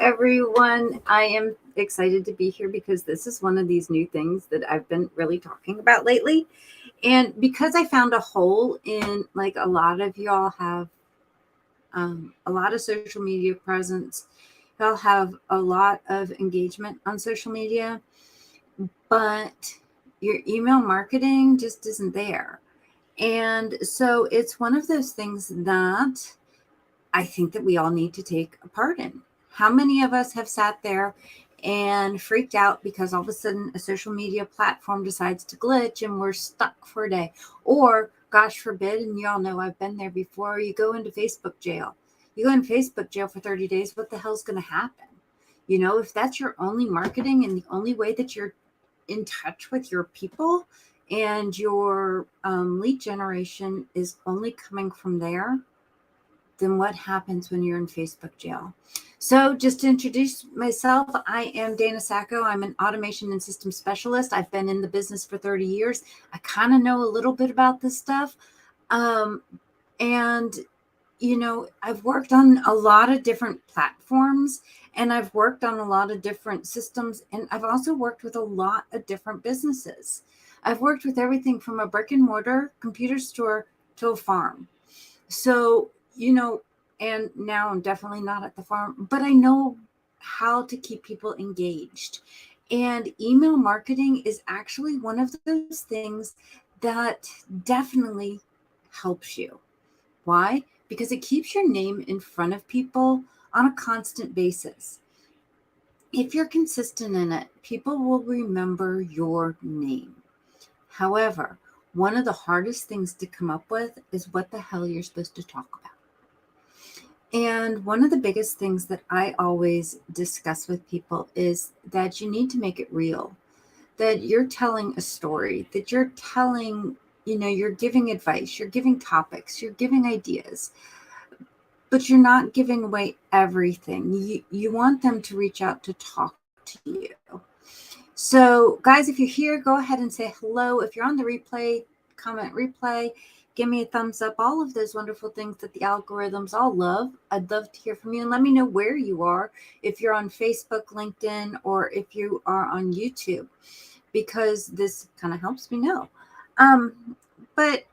everyone. I am excited to be here because this is one of these new things that I've been really talking about lately. And because I found a hole in, like, a lot of y'all have a lot of social media presence, y'all have a lot of engagement on social media, but your email marketing just isn't there. And so it's one of those things that I think that we all need to take a part in. How many of us have sat there and freaked out because all of a sudden a social media platform decides to glitch and we're stuck for a day? Or, gosh forbid, and y'all know I've been there before, you go into Facebook jail. You go into Facebook jail for 30 days, what the hell's going to happen? You know, if that's your only marketing and the only way that you're in touch with your people and your lead generation is only coming from there, then what happens when you're in Facebook jail? So just to introduce myself, I am Dana Sacco. I'm an automation and systems specialist. I've been in the business for 30 years. I kind of know a little bit about this stuff. And, you know, I've worked on a lot of different platforms and I've worked on a lot of different systems. And I've also worked with a lot of different businesses. I've worked with everything from a brick and mortar computer store to a farm. So, you know, and now I'm definitely not at the farm, but I know how to keep people engaged. And email marketing is actually one of those things that definitely helps you. Why? Because it keeps your name in front of people on a constant basis. If you're consistent in it, people will remember your name. However, one of the hardest things to come up with is what the hell you're supposed to talk about. And one of the biggest things that I always discuss with people is that you need to make it real, that you're telling a story, that you're telling, you know, you're giving advice, you're giving topics, you're giving ideas, but you're not giving away everything. You want them to reach out to talk to you. So guys, if you're here, go ahead and say hello. If you're on the replay, comment replay, give me a thumbs up, all of those wonderful things that the algorithms all love. I'd love to hear from you, and let me know where you are, if you're on Facebook, LinkedIn, or if you are on YouTube, because this kind of helps me know. But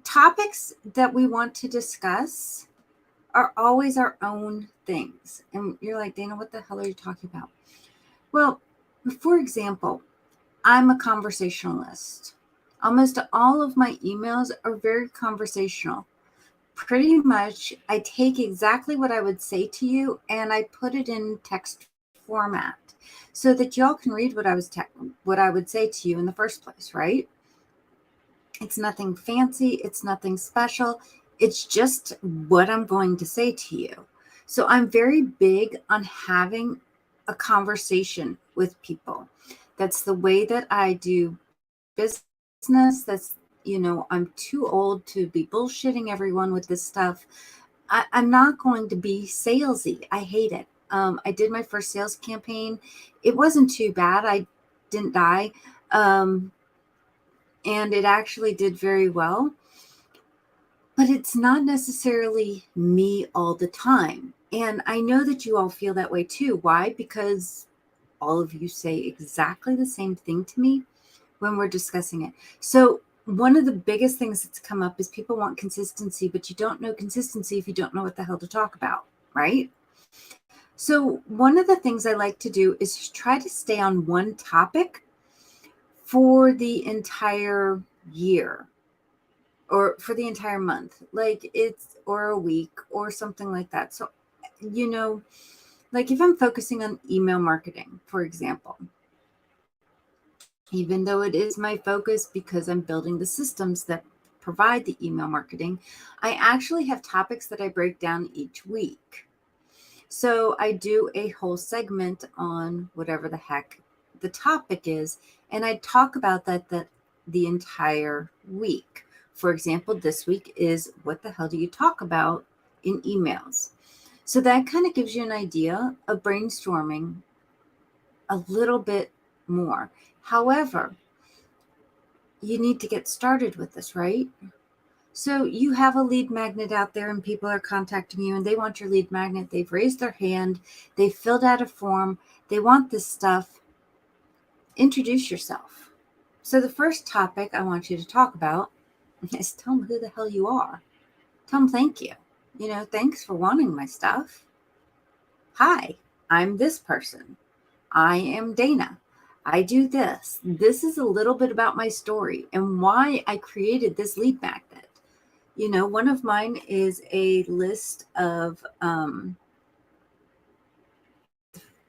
topics that we want to discuss are always our own things. And you're like, Dana, what the hell are you talking about? Well, for example, I'm a conversationalist. Almost all of my emails are very conversational. Pretty much, I take exactly what I would say to you and I put it in text format so that y'all can read what I would say to you in the first place, right? It's nothing fancy. It's nothing special. It's just what I'm going to say to you. So I'm very big on having a conversation with people. That's the way that I do business. That's, you know, I'm too old to be bullshitting everyone with this stuff. I'm not going to be salesy. I hate it. I did my first sales campaign. It wasn't too bad. I didn't die. And it actually did very well. But it's not necessarily me all the time. And I know that you all feel that way too. Why? Because all of you say exactly the same thing to me when we're discussing it. So one of the biggest things that's come up is people want consistency, but you don't know consistency if you don't know what the hell to talk about, right? So one of the things I like to do is try to stay on one topic for the entire year or for the entire month, or a week or something like that. So, you know, like if I'm focusing on email marketing, for example, even though it is my focus because I'm building the systems that provide the email marketing, I actually have topics that I break down each week. So I do a whole segment on whatever the heck the topic is, and I talk about that the entire week. For example, this week is what the hell do you talk about in emails? So that kind of gives you an idea of brainstorming a little bit more. However, you need to get started with this, right? So you have a lead magnet out there and people are contacting you and they want your lead magnet. They've raised their hand. They filled out a form. They want this stuff. Introduce yourself. So the first topic I want you to talk about is tell them who the hell you are. Tell them thank you. Thanks for wanting my stuff. Hi, I'm this person. I am Dana. I do this. This is a little bit about my story and why I created this lead magnet. One of mine is a list of,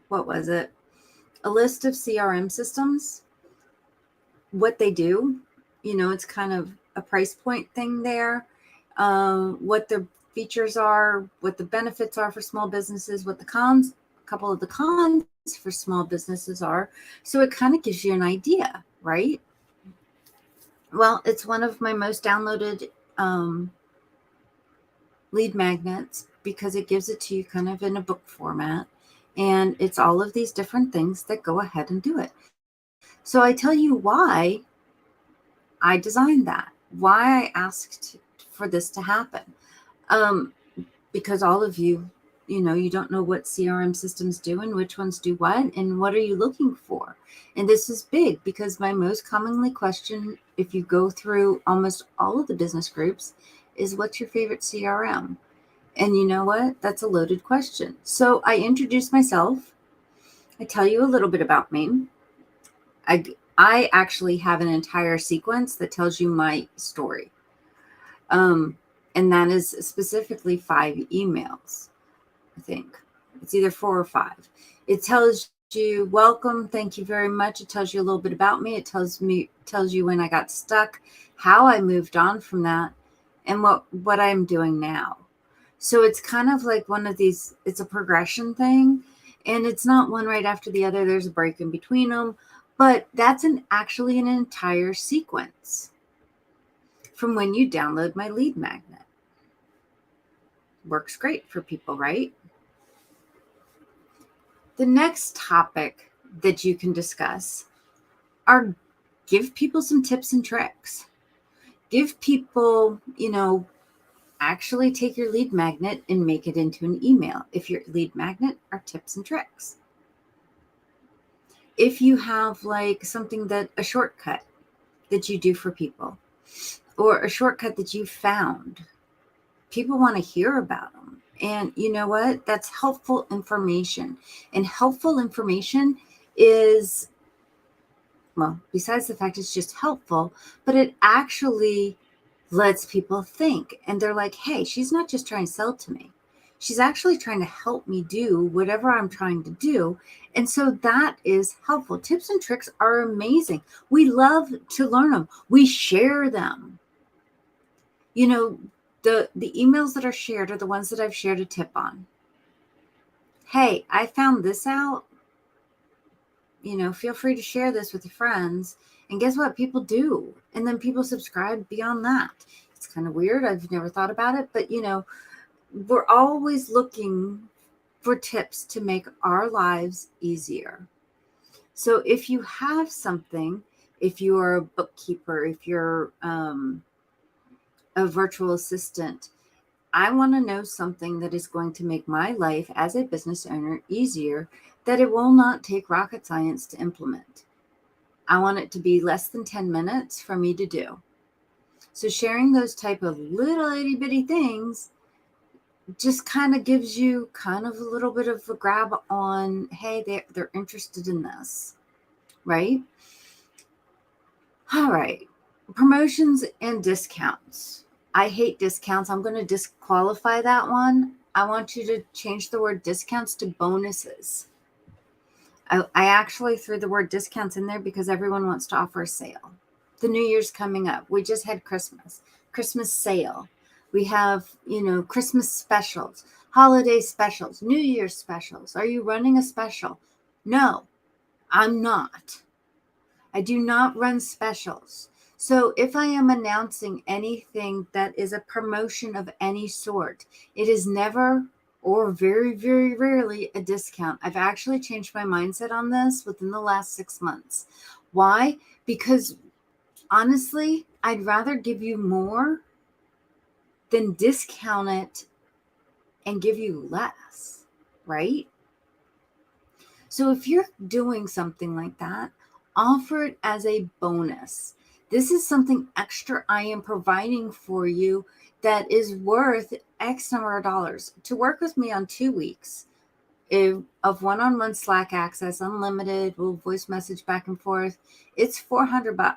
what was it? A list of CRM systems, what they do. It's kind of a price point thing there, what their features are, what the benefits are for small businesses, what the cons, a couple of the cons for small businesses are. So it kind of gives you an idea, right? Well, it's one of my most downloaded lead magnets because it gives it to you kind of in a book format. And it's all of these different things that go ahead and do it. So I tell you why I designed that, why I asked for this to happen. Because all of you, you don't know what CRM systems do and which ones do what and what are you looking for. And this is big because my most commonly question, if you go through almost all of the business groups, is what's your favorite CRM? And you know what? That's a loaded question. So I introduce myself. I tell you a little bit about me. I actually have an entire sequence that tells you my story. And that is specifically 5 emails, I think. It's either 4 or 5. It tells you, welcome, thank you very much. It tells you a little bit about me. It tells you when I got stuck, how I moved on from that, and what I'm doing now. So it's kind of like one of these, it's a progression thing, and it's not one right after the other. There's a break in between them, but that's actually an entire sequence from when you download my lead magnet. Works great for people, right? The next topic that you can discuss are give people some tips and tricks. Give people, actually take your lead magnet and make it into an email. If your lead magnet are tips and tricks. If you have like something a shortcut that you do for people or a shortcut that you found, people want to hear about them. And you know what? That's helpful information. And helpful information is, well, besides the fact it's just helpful, but it actually lets people think. And they're like, hey, she's not just trying to sell to me. She's actually trying to help me do whatever I'm trying to do. And so that is helpful. Tips and tricks are amazing. We love to learn them. We share them. The emails that are shared are the ones that I've shared a tip on. Hey, I found this out. Feel free to share this with your friends. And guess what? People do. And then people subscribe beyond that. It's kind of weird. I've never thought about it. But, we're always looking for tips to make our lives easier. So if you have something, if you are a bookkeeper, if you're a virtual assistant, I want to know something that is going to make my life as a business owner easier, that it will not take rocket science to implement. I want it to be less than 10 minutes for me to do. So sharing those type of little itty bitty things just kind of gives you kind of a little bit of a grab on, hey, they're interested in this, right? All right. Promotions and discounts. I hate discounts. I'm going to disqualify that one. I want you to change the word discounts to bonuses. I actually threw the word discounts in there because everyone wants to offer a sale. The New Year's coming up. We just had Christmas sale. We have, Christmas specials, holiday specials, New Year's specials. Are you running a special? No, I'm not. I do not run specials. So if I am announcing anything that is a promotion of any sort, it is never or very, very rarely a discount. I've actually changed my mindset on this within the last 6 months. Why? Because honestly, I'd rather give you more than discount it and give you less, right? So if you're doing something like that, offer it as a bonus. This is something extra I am providing for you that is worth X number of dollars. To work with me on 2 weeks of one-on-one Slack access, unlimited, we'll voice message back and forth, it's $400.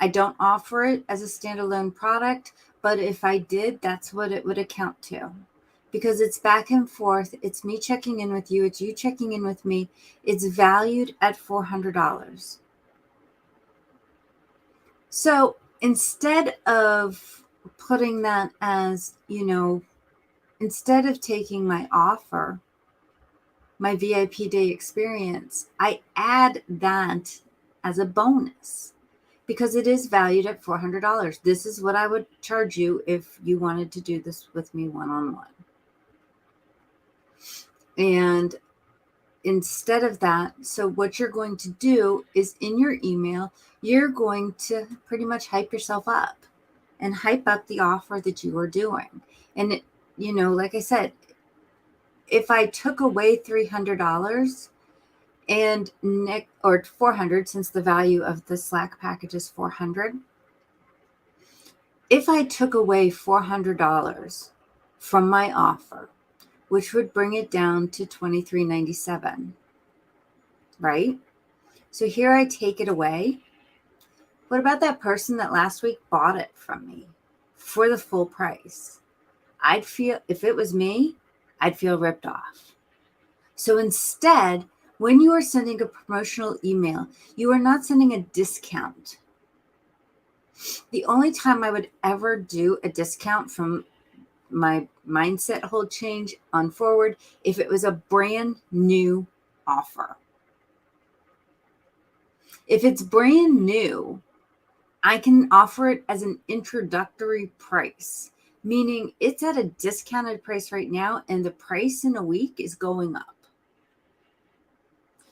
I don't offer it as a standalone product, but if I did, that's what it would account to. Because it's back and forth, it's me checking in with you, it's you checking in with me. It's valued at $400. So instead of putting that as, instead of taking my offer, my VIP day experience, I add that as a bonus because it is valued at $400. This is what I would charge you if you wanted to do this with me one-on-one. And instead of that, so what you're going to do is in your email, you're going to pretty much hype yourself up and hype up the offer that you are doing. And, like I said, if I took away $300 or $400, since the value of the Slack package is $400, if I took away $400 from my offer, which would bring it down to $23.97, right? So here I take it away. What about that person that last week bought it from me for the full price? If it was me, I'd feel ripped off. So instead, when you are sending a promotional email, you are not sending a discount. The only time I would ever do a discount from my mindset hold change on forward, if it was a brand new offer. If it's brand new, I can offer it as an introductory price, meaning it's at a discounted price right now and the price in a week is going up.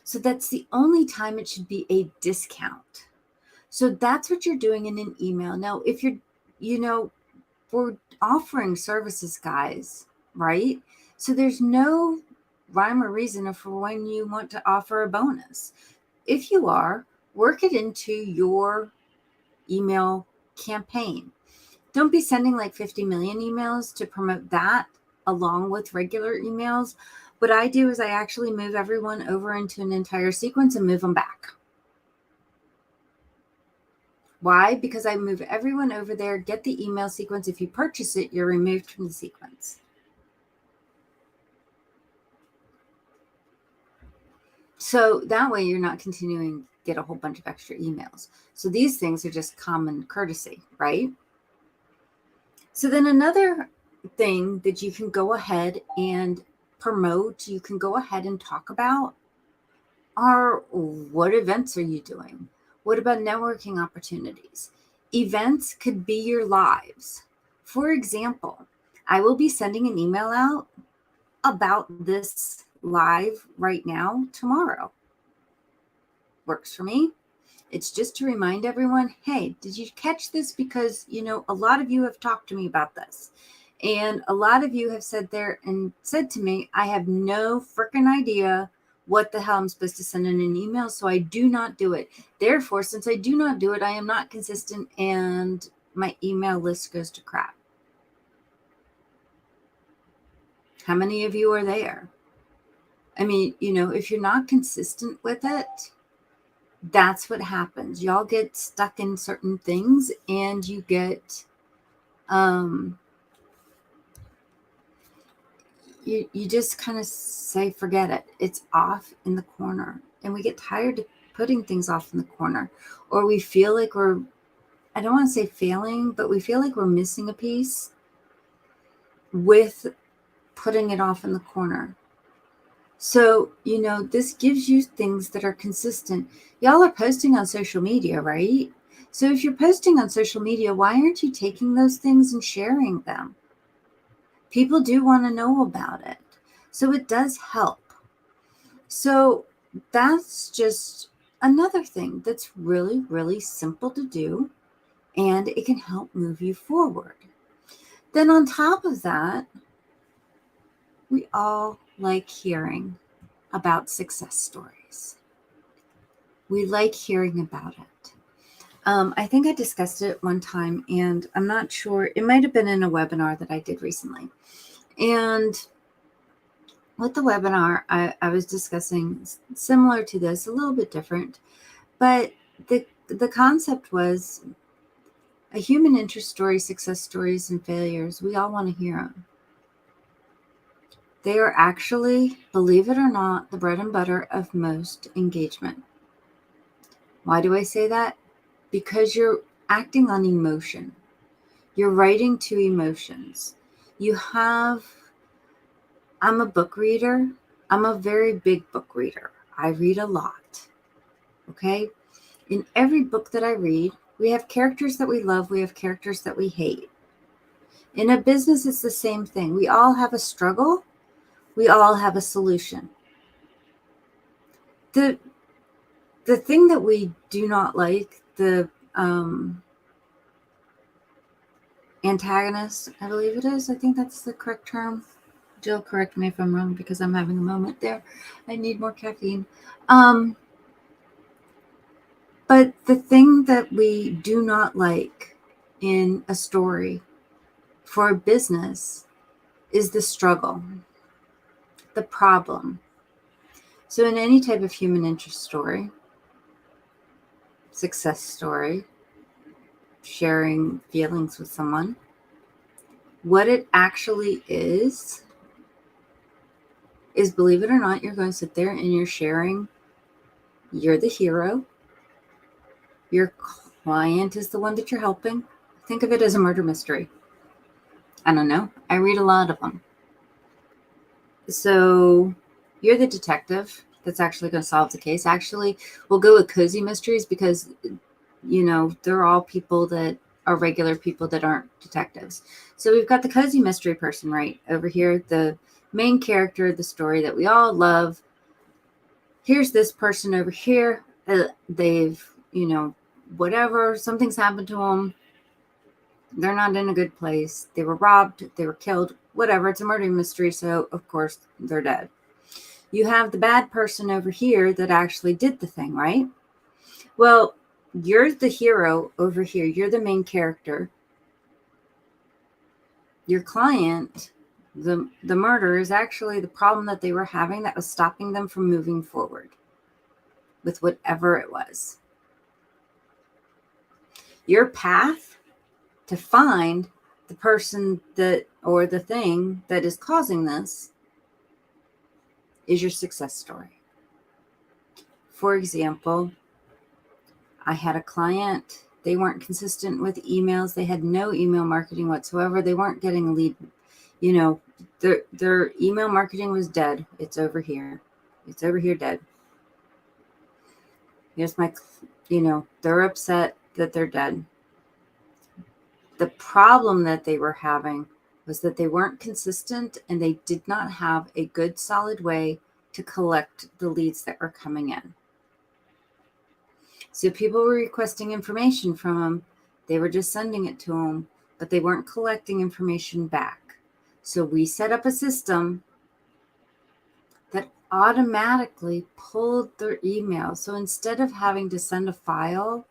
So that's the only time it should be a discount. So that's what you're doing in an email. Now, if you're, we're offering services, guys, right? So there's no rhyme or reason for when you want to offer a bonus. If you are, work it into your email campaign. Don't be sending like 50 million emails to promote that along with regular emails. What I do is I actually move everyone over into an entire sequence and move them back. Why? Because I move everyone over there, get the email sequence. If you purchase it, you're removed from the sequence. So that way you're not continuing to get a whole bunch of extra emails. So these things are just common courtesy, right? So then another thing that you can go ahead and promote, you can go ahead and talk about are what events are you doing? What about networking opportunities? Events could be your lives. For example, I will be sending an email out about this live right now tomorrow. Works for me. It's just to remind everyone, hey, did you catch this? Because, a lot of you have talked to me about this. And a lot of you have said to me, I have no freaking idea what the hell I'm supposed to send in an email. So I do not do it. Therefore, since I do not do it, I am not consistent and my email list goes to crap. How many of you are there? I mean, if you're not consistent with it, that's what happens. Y'all get stuck in certain things and you get, you just kind of say, forget it. It's off in the corner. And we get tired of putting things off in the corner. Or we feel like I don't want to say failing, but we feel like we're missing a piece with putting it off in the corner. So, this gives you things that are consistent. Y'all are posting on social media, right? So if you're posting on social media, why aren't you taking those things and sharing them? People do want to know about it. So it does help. So that's just another thing that's really, really simple to do. and it can help move you forward. Then on top of that, we all like hearing about success stories. We like hearing about it. I think I discussed it one time, and I'm not sure. It might have been in a webinar that I did recently. And with the webinar, I was discussing similar to this, a little bit different, but the concept was a human interest story, success stories, and failures. We all want to hear them. They are actually, believe it or not, the bread and butter of most engagement. Why do I say that? Because you're acting on emotion. You're writing to emotions. I'm a book reader. I'm a very big book reader. I read a lot. Okay? In every book that I read, we have characters that we love. We have characters that we hate. In a business, it's the same thing. We all have a struggle. We all have a solution. The thing that we do not like, the antagonist, I believe it is. I think that's the correct term. Jill, correct me if I'm wrong because I'm having a moment there. I need more caffeine. But the thing that we do not like in a story for a business is the struggle, the problem. So in any type of human interest story, success story, sharing feelings with someone, what it actually is, believe it or not, you're going to sit there and you're sharing, you're the hero. Your client is the one that you're helping. Think of it as a murder mystery. I don't know. I read a lot of them. So you're the detective that's actually going to solve the case. Actually, we'll go with cozy mysteries because, they're all people that are regular people that aren't detectives. So we've got the cozy mystery person right over here, the main character of the story that we all love. Here's this person over here. They've, whatever, something's happened to them. They're not in a good place. They were robbed. They were killed. Whatever. It's a murder mystery. So, of course, they're dead. You have the bad person over here that actually did the thing, right? Well, you're the hero over here. You're the main character. Your client, the murder, is actually the problem that they were having that was stopping them from moving forward with whatever it was. Your path to find the person that, or the thing that is causing this, is your success story. For example, I had a client, they weren't consistent with emails. They had no email marketing whatsoever. They weren't getting a lead. Their email marketing was dead. It's over here. It's over here dead. Here's my, they're upset that they're dead. The problem that they were having was that they weren't consistent and they did not have a good solid way to collect the leads that were coming in. So people were requesting information from them. They were just sending it to them, but they weren't collecting information back. So we set up a system that automatically pulled their email. So instead of having to send a file,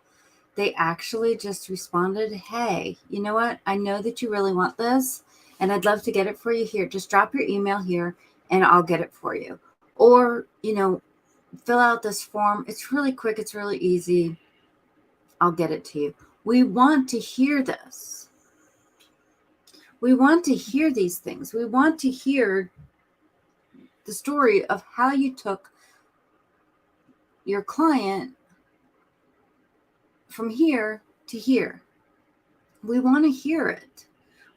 they actually just responded, hey, you know what? I know that you really want this, and I'd love to get it for you here. Just drop your email here, and I'll get it for you. Or, fill out this form. It's really quick. It's really easy. I'll get it to you. We want to hear this. We want to hear these things. We want to hear the story of how you took your client from here to here. We want to hear it.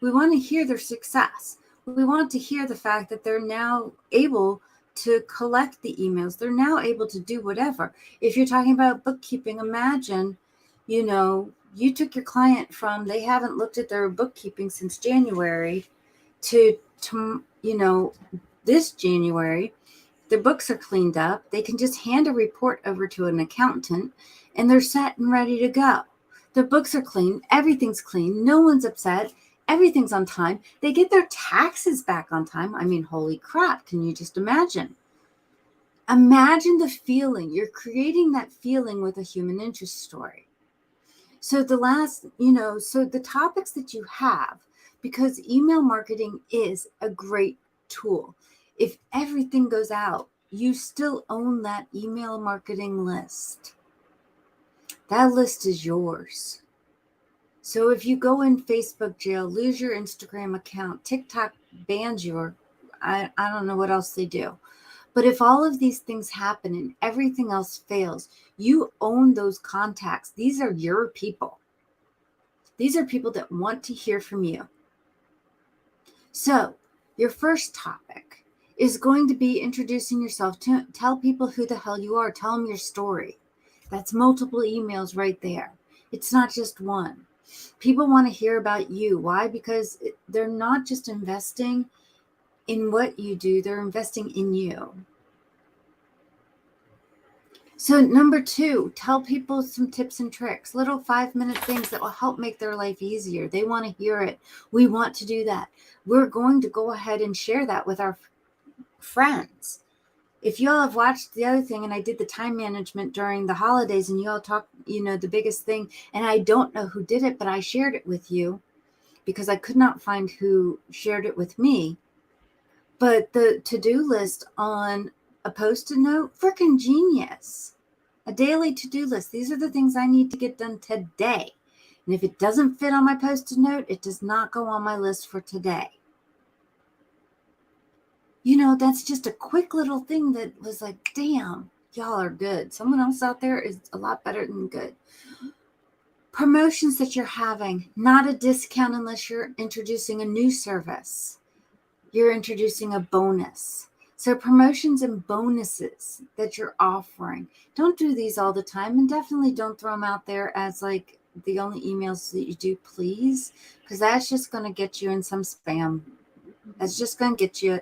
We want to hear their success. We want to hear the fact that they're now able to collect the emails. They're now able to do whatever. If you're talking about bookkeeping, imagine, you took your client from, they haven't looked at their bookkeeping since January to this January. Their books are cleaned up. They can just hand a report over to an accountant and they're set and ready to go. The books are clean. Everything's clean. No one's upset. Everything's on time. They get their taxes back on time. I mean, holy crap. Can you just imagine? Imagine the feeling. You're creating that feeling with a human interest story. So the topics that you have, because email marketing is a great tool. If everything goes out, you still own that email marketing list. That list is yours. So if you go in Facebook jail, lose your Instagram account, TikTok bans you, or I don't know what else they do. But if all of these things happen and everything else fails, you own those contacts. These are your people. These are people that want to hear from you. So your first topic is going to be introducing yourself. Tell people who the hell you are. Tell them your story. That's multiple emails right there. It's not just one. People want to hear about you. Why? Because they're not just investing in what you do, they're investing in you. So number 2, tell people some tips and tricks, little 5-minute things that will help make their life easier. They want to hear it. We want to do that. We're going to go ahead and share that with our friends. If you all have watched the other thing, and I did the time management during the holidays, and you all talked, the biggest thing, and I don't know who did it, but I shared it with you because I could not find who shared it with me. But the to-do list on a Post-it note, freaking genius. A daily to-do list. These are the things I need to get done today. And if it doesn't fit on my Post-it note, it does not go on my list for today. That's just a quick little thing that was like, damn, y'all are good. Someone else out there is a lot better than good. Promotions that you're having, not a discount unless you're introducing a new service. You're introducing a bonus. So promotions and bonuses that you're offering. Don't do these all the time, and definitely don't throw them out there as like the only emails that you do, please, because that's just going to get you in some spam. That's just going to get you,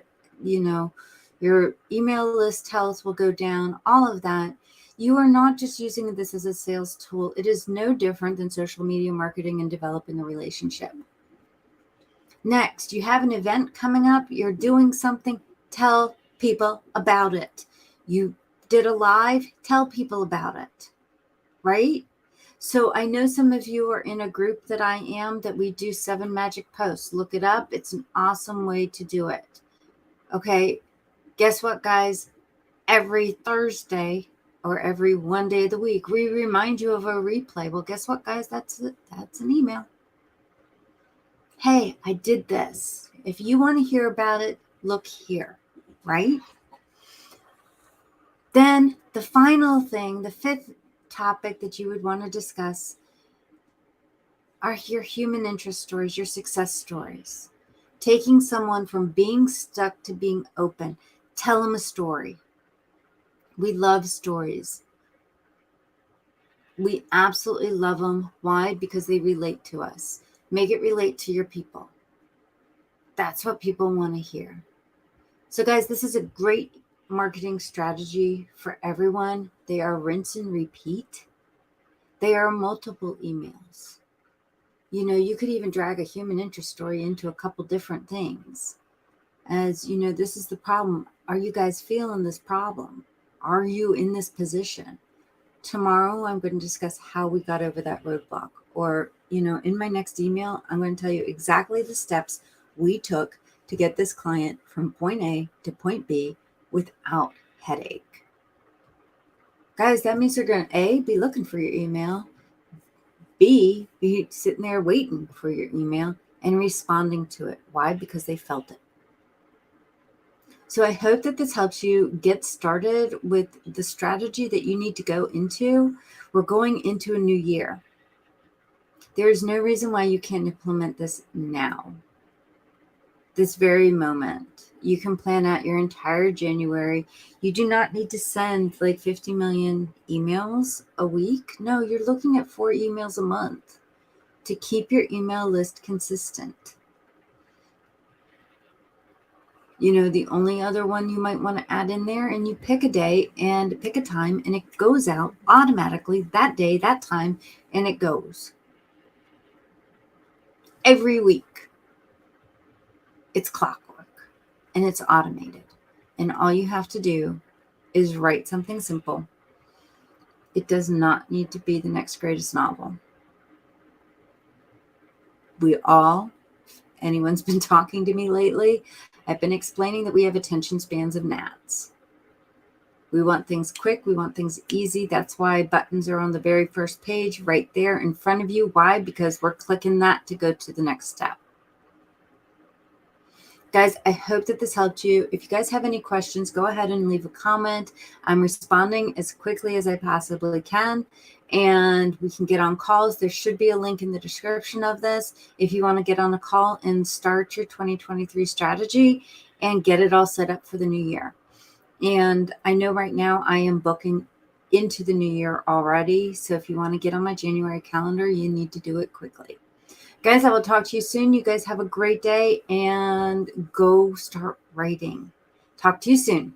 your email list health will go down, all of that. You are not just using this as a sales tool. It is no different than social media marketing and developing a relationship. Next, you have an event coming up. You're doing something. Tell people about it. You did a live. Tell people about it. Right? So I know some of you are in a group that I am that we do 7 magic posts. Look it up. It's an awesome way to do it. Okay. Guess what, guys? Every Thursday or every one day of the week, we remind you of a replay. Well, guess what, guys? That's an email. Hey, I did this. If you want to hear about it, look here, right? Then the final thing, the 5th topic that you would want to discuss are your human interest stories, your success stories. Taking someone from being stuck to being open. Tell them a story. We love stories. We absolutely love them. Why? Because they relate to us. Make it relate to your people. That's what people want to hear. So guys, this is a great marketing strategy for everyone. They are rinse and repeat. They are multiple emails. You could even drag a human interest story into a couple different things. As this is the problem. Are you guys feeling this problem? Are you in this position? Tomorrow, I'm going to discuss how we got over that roadblock. Or, in my next email, I'm going to tell you exactly the steps we took to get this client from point A to point B without headache. Guys, that means they're going to A, be looking for your email, B, be sitting there waiting for your email and responding to it. Why? Because they felt it. So I hope that this helps you get started with the strategy that you need to go into. We're going into a new year. There is no reason why you can't implement this now. This very moment. You can plan out your entire January. You do not need to send like 50 million emails a week. No, you're looking at 4 emails a month to keep your email list consistent. The only other one you might want to add in there, and you pick a day and pick a time, and it goes out automatically that day, that time, and it goes. every week. It's clockwork and it's automated. And all you have to do is write something simple. It does not need to be the next greatest novel. We all, if anyone's been talking to me lately, I've been explaining that we have attention spans of gnats. We want things quick. We want things easy. That's why buttons are on the very first page right there in front of you. Why? Because we're clicking that to go to the next step. Guys, I hope that this helped you. If you guys have any questions, go ahead and leave a comment. I'm responding as quickly as I possibly can, and we can get on calls. There should be a link in the description of this if you want to get on a call and start your 2023 strategy and get it all set up for the new year. And I know right now I am booking into the new year already. So if you want to get on my January calendar, you need to do it quickly. Guys, I will talk to you soon. You guys have a great day and go start writing. Talk to you soon.